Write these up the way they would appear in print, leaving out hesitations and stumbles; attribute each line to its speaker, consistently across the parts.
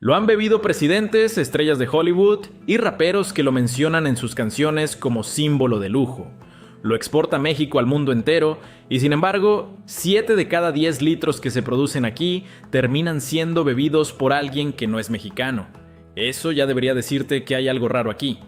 Speaker 1: Lo han bebido presidentes, estrellas de Hollywood y raperos que lo mencionan en sus canciones como símbolo de lujo. Lo exporta México al mundo entero y sin embargo, 7 de cada 10 litros que se producen aquí terminan siendo bebidos por alguien que no es mexicano. Eso ya debería decirte que hay algo raro aquí.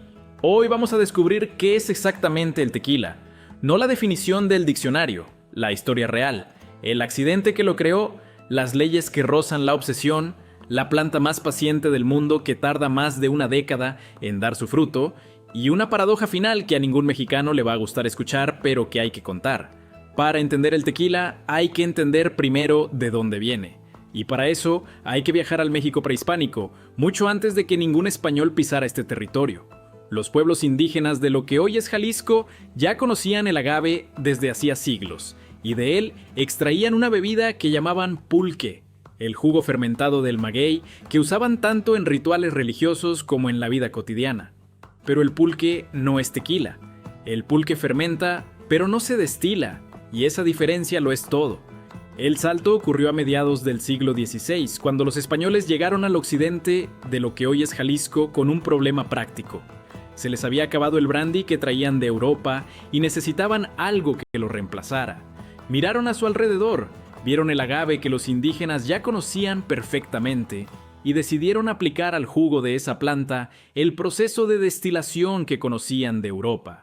Speaker 1: Hoy vamos a descubrir qué es exactamente el tequila. No la definición del diccionario, la historia real, el accidente que lo creó, las leyes que rozan la obsesión, la planta más paciente del mundo que tarda más de una década en dar su fruto, y una paradoja final que a ningún mexicano le va a gustar escuchar, pero que hay que contar. Para entender el tequila, hay que entender primero de dónde viene. Y para eso, hay que viajar al México prehispánico, mucho antes de que ningún español pisara este territorio. Los pueblos indígenas de lo que hoy es Jalisco ya conocían el agave desde hacía siglos, y de él extraían una bebida que llamaban pulque, el jugo fermentado del maguey que usaban tanto en rituales religiosos como en la vida cotidiana. Pero el pulque no es tequila. El pulque fermenta, pero no se destila, y esa diferencia lo es todo. El salto ocurrió a mediados del siglo XVI, cuando los españoles llegaron al occidente de lo que hoy es Jalisco con un problema práctico. Se les había acabado el brandy que traían de Europa y necesitaban algo que lo reemplazara. Miraron a su alrededor, vieron el agave que los indígenas ya conocían perfectamente y decidieron aplicar al jugo de esa planta el proceso de destilación que conocían de Europa.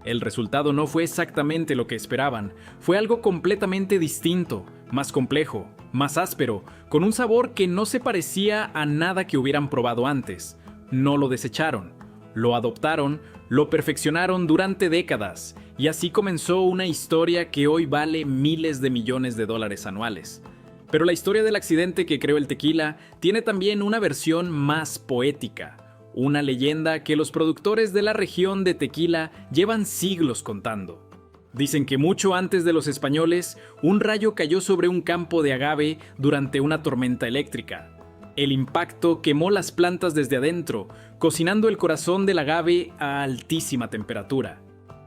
Speaker 1: El resultado no fue exactamente lo que esperaban, fue algo completamente distinto, más complejo, más áspero, con un sabor que no se parecía a nada que hubieran probado antes. No lo desecharon, lo adoptaron, lo perfeccionaron durante décadas, y así comenzó una historia que hoy vale miles de millones de dólares anuales. Pero la historia del accidente que creó el tequila tiene también una versión más poética, una leyenda que los productores de la región de Tequila llevan siglos contando. Dicen que mucho antes de los españoles, un rayo cayó sobre un campo de agave durante una tormenta eléctrica. El impacto quemó las plantas desde adentro, cocinando el corazón del agave a altísima temperatura.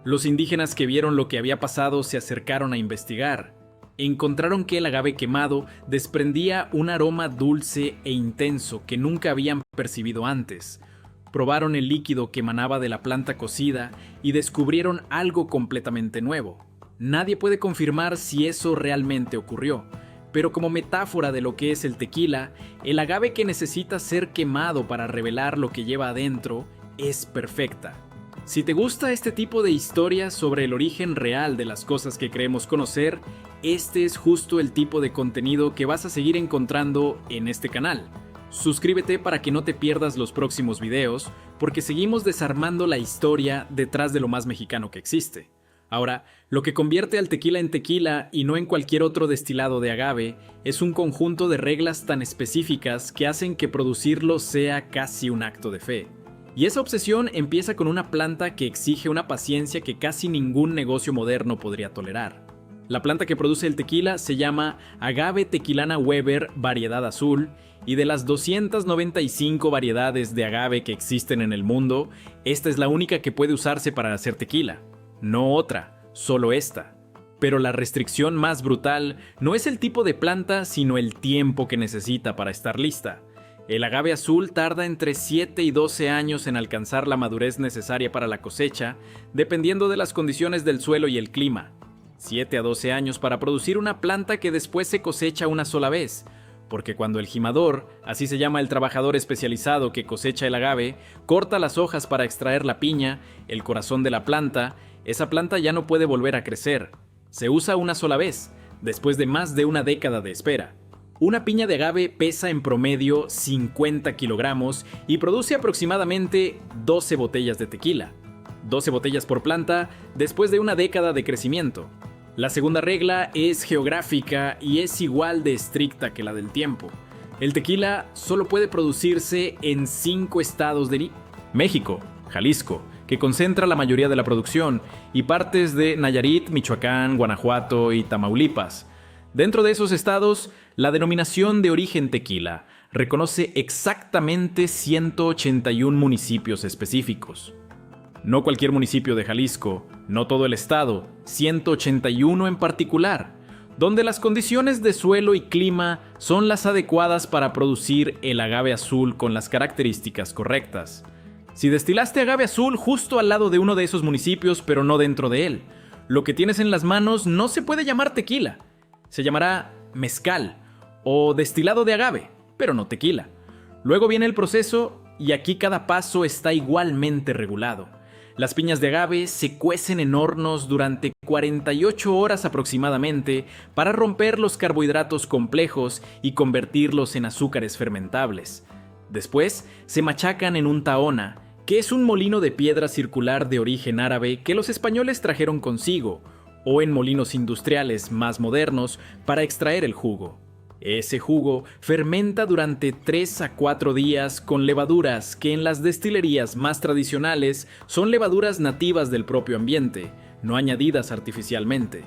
Speaker 1: Los indígenas que vieron lo que había pasado se acercaron a investigar. Encontraron que el agave quemado desprendía un aroma dulce e intenso que nunca habían percibido antes. Probaron el líquido que emanaba de la planta cocida y descubrieron algo completamente nuevo. Nadie puede confirmar si eso realmente ocurrió, pero como metáfora de lo que es el tequila, el agave que necesita ser quemado para revelar lo que lleva adentro es perfecta. Si te gusta este tipo de historias sobre el origen real de las cosas que creemos conocer, este es justo el tipo de contenido que vas a seguir encontrando en este canal. Suscríbete para que no te pierdas los próximos videos, porque seguimos desarmando la historia detrás de lo más mexicano que existe. Ahora, lo que convierte al tequila en tequila y no en cualquier otro destilado de agave es un conjunto de reglas tan específicas que hacen que producirlo sea casi un acto de fe. Y esa obsesión empieza con una planta que exige una paciencia que casi ningún negocio moderno podría tolerar. La planta que produce el tequila se llama Agave Tequilana Weber variedad azul, y de las 295 variedades de agave que existen en el mundo, esta es la única que puede usarse para hacer tequila. No otra, solo esta. Pero la restricción más brutal no es el tipo de planta, sino el tiempo que necesita para estar lista. El agave azul tarda entre 7 y 12 años en alcanzar la madurez necesaria para la cosecha, dependiendo de las condiciones del suelo y el clima. 7 a 12 años para producir una planta que después se cosecha una sola vez, porque cuando el jimador, así se llama el trabajador especializado que cosecha el agave, corta las hojas para extraer la piña, el corazón de la planta, esa planta ya no puede volver a crecer. Se usa una sola vez, después de más de una década de espera. Una piña de agave pesa en promedio 50 kilogramos y produce aproximadamente 12 botellas de tequila. 12 botellas por planta después de una década de crecimiento. La segunda regla es geográfica y es igual de estricta que la del tiempo. El tequila solo puede producirse en 5 estados de México, Jalisco, que concentra la mayoría de la producción, y partes de Nayarit, Michoacán, Guanajuato y Tamaulipas. Dentro de esos estados, la denominación de origen tequila reconoce exactamente 181 municipios específicos. No cualquier municipio de Jalisco, no todo el estado, 181 en particular. donde las condiciones de suelo y clima son las adecuadas para producir el agave azul con las características correctas. Si destilaste agave azul justo al lado de uno de esos municipios, pero no dentro de él, lo que tienes en las manos no se puede llamar tequila. Se llamará mezcal o destilado de agave, pero no tequila. Luego viene el proceso y aquí cada paso está igualmente regulado. Las piñas de agave se cuecen en hornos durante 48 horas aproximadamente para romper los carbohidratos complejos y convertirlos en azúcares fermentables. Después se machacan en un tahona, que es un molino de piedra circular de origen árabe que los españoles trajeron consigo, o en molinos industriales más modernos para extraer el jugo. Ese jugo fermenta durante 3 a 4 días con levaduras que en las destilerías más tradicionales son levaduras nativas del propio ambiente, no añadidas artificialmente.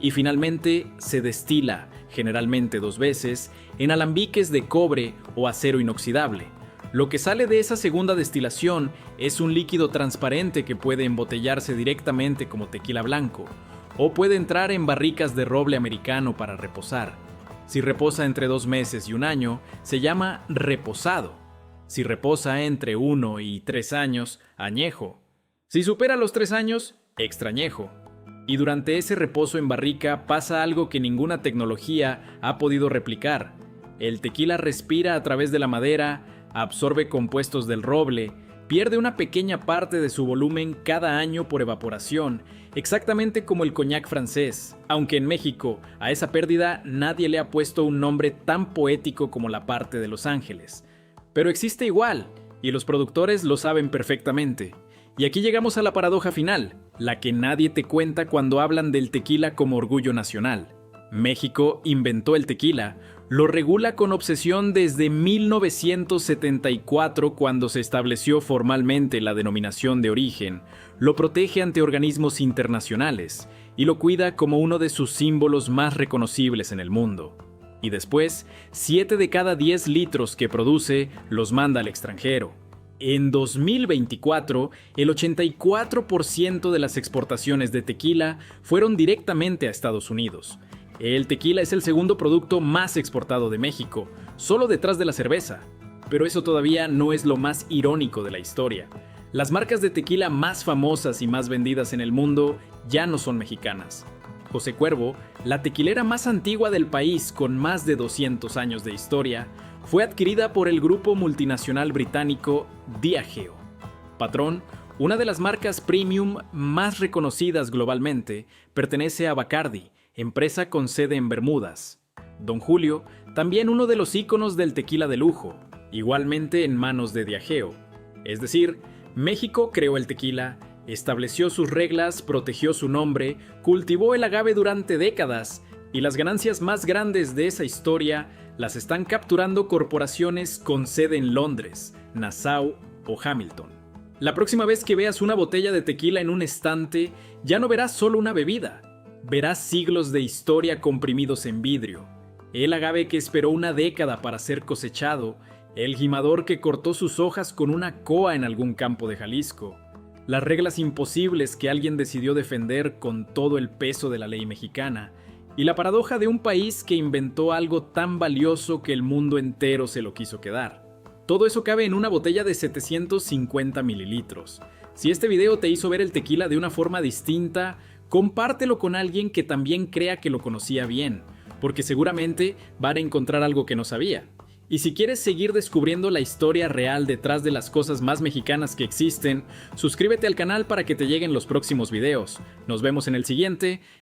Speaker 1: Y finalmente se destila, generalmente 2 veces, en alambiques de cobre o acero inoxidable. Lo que sale de esa segunda destilación es un líquido transparente que puede embotellarse directamente como tequila blanco, o puede entrar en barricas de roble americano para reposar. Si reposa entre 2 meses y 1 año, se llama reposado. Si reposa entre 1 y 3 años, añejo. Si supera los 3 años, extrañejo. Y durante ese reposo en barrica pasa algo que ninguna tecnología ha podido replicar. El tequila respira a través de la madera, absorbe compuestos del roble, pierde una pequeña parte de su volumen cada año por evaporación, exactamente como el coñac francés, aunque en México a esa pérdida nadie le ha puesto un nombre tan poético como la parte de Los Ángeles. Pero existe igual, y los productores lo saben perfectamente. Y aquí llegamos a la paradoja final, la que nadie te cuenta cuando hablan del tequila como orgullo nacional. México inventó el tequila, lo regula con obsesión desde 1974 cuando se estableció formalmente la denominación de origen, lo protege ante organismos internacionales y lo cuida como uno de sus símbolos más reconocibles en el mundo. Y después, 7 de cada 10 litros que produce los manda al extranjero. En 2024, el 84% de las exportaciones de tequila fueron directamente a Estados Unidos. El tequila es el segundo producto más exportado de México, solo detrás de la cerveza. Pero eso todavía no es lo más irónico de la historia. Las marcas de tequila más famosas y más vendidas en el mundo ya no son mexicanas. José Cuervo, la tequilera más antigua del país con más de 200 años de historia, fue adquirida por el grupo multinacional británico Diageo. Patrón, una de las marcas premium más reconocidas globalmente, pertenece a Bacardi, empresa con sede en Bermudas. Don Julio, también uno de los íconos del tequila de lujo, igualmente en manos de Diageo. Es decir, México creó el tequila, estableció sus reglas, protegió su nombre, cultivó el agave durante décadas, y las ganancias más grandes de esa historia las están capturando corporaciones con sede en Londres, Nassau o Hamilton. La próxima vez que veas una botella de tequila en un estante, ya no verás solo una bebida. Verás siglos de historia comprimidos en vidrio, el agave que esperó una década para ser cosechado, el gimador que cortó sus hojas con una coa en algún campo de Jalisco, las reglas imposibles que alguien decidió defender con todo el peso de la ley mexicana, y la paradoja de un país que inventó algo tan valioso que el mundo entero se lo quiso quedar. Todo eso cabe en una botella de 750 mililitros. Si este video te hizo ver el tequila de una forma distinta, compártelo con alguien que también crea que lo conocía bien, porque seguramente van a encontrar algo que no sabía. Y si quieres seguir descubriendo la historia real detrás de las cosas más mexicanas que existen, suscríbete al canal para que te lleguen los próximos videos. Nos vemos en el siguiente.